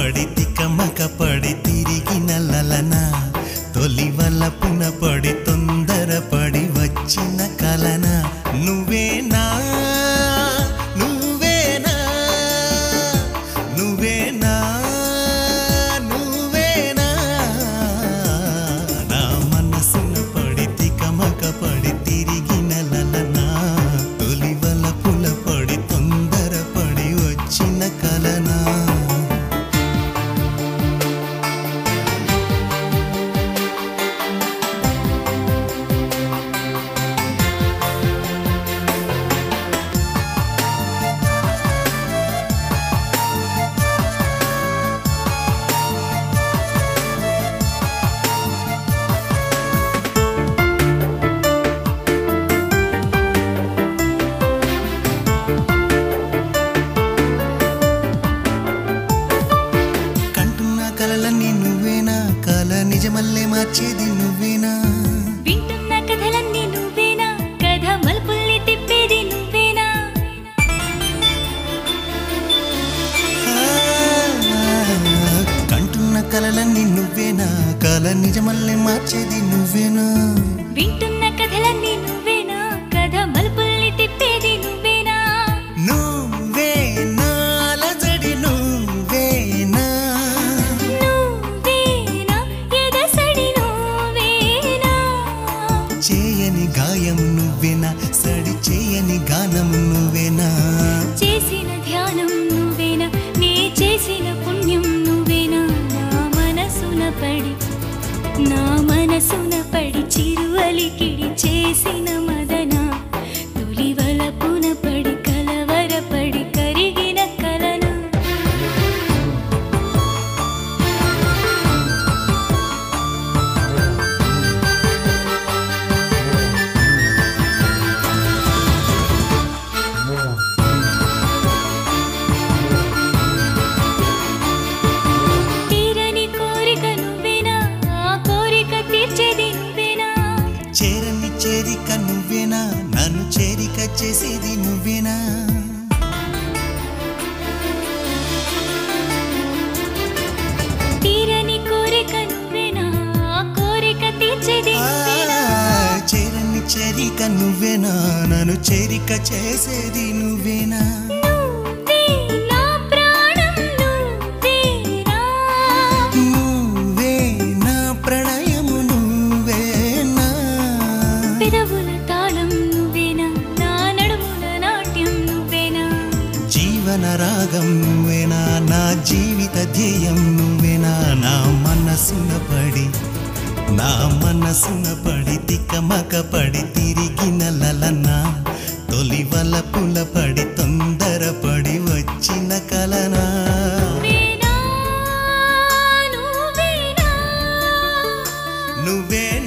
పడి తికమక పడి తిరిగిన లలన తొలి వలపున పడి తొందర పడి వచ్చిన కలన నువ్వేనా నువ్వేనా నువ్వేనా నువ్వేనా నా మనసున పడి తికమక పడి తిరిగిన లలన తొలి వలపున పడి తొందర పడి వచ్చిన కలన నిజమల్లే మార్చేది నువ్వేనా వింటున్న కథలన్నీ నువ్వేనా కథ మలుపుల్ని తిప్పేది నువ్వేనా కంటున్న కలలన్నీ నువ్వేనా కల నిజమల్లే మార్చేది నువ్వేనా వింటున్న కథలన్నీ నువ్వేనా కథ మలుపుల్ని తిప్పేది నువ్వేనా నువ్వేనా లజడి నువ్వేనా చేయని గాయం నువ్వేనా సడి చేయని గానం నువ్వేనా చేసిన ధ్యానం నువ్వేనా నే చేసిన పుణ్యం నువ్వేనా నా మనసున పడి చిరువలికిడి చేసిన మదన తొలి వలపున పడి కలవరపడి కరిగిన కలన చేరని చేరిక నువ్వేనా నన్ను చేరిక చేసేది నువ్వేనా తీరని కోరిక నువ్వేనా కోరిక తీర్చేది నువ్వేనా చేరని చేరిక నువ్వేనా నన్ను చేరిక చేసేది నువ్వేనా జీవన రాగం నువ్వేనా నా జీవిత ధ్యేయం నువ్వేనా నా మనసున పడి తికమక పడి తిరిగిన లలన తొలి వలపుల పడి తొందర పడి వచ్చిన కలనా నువ్వేనా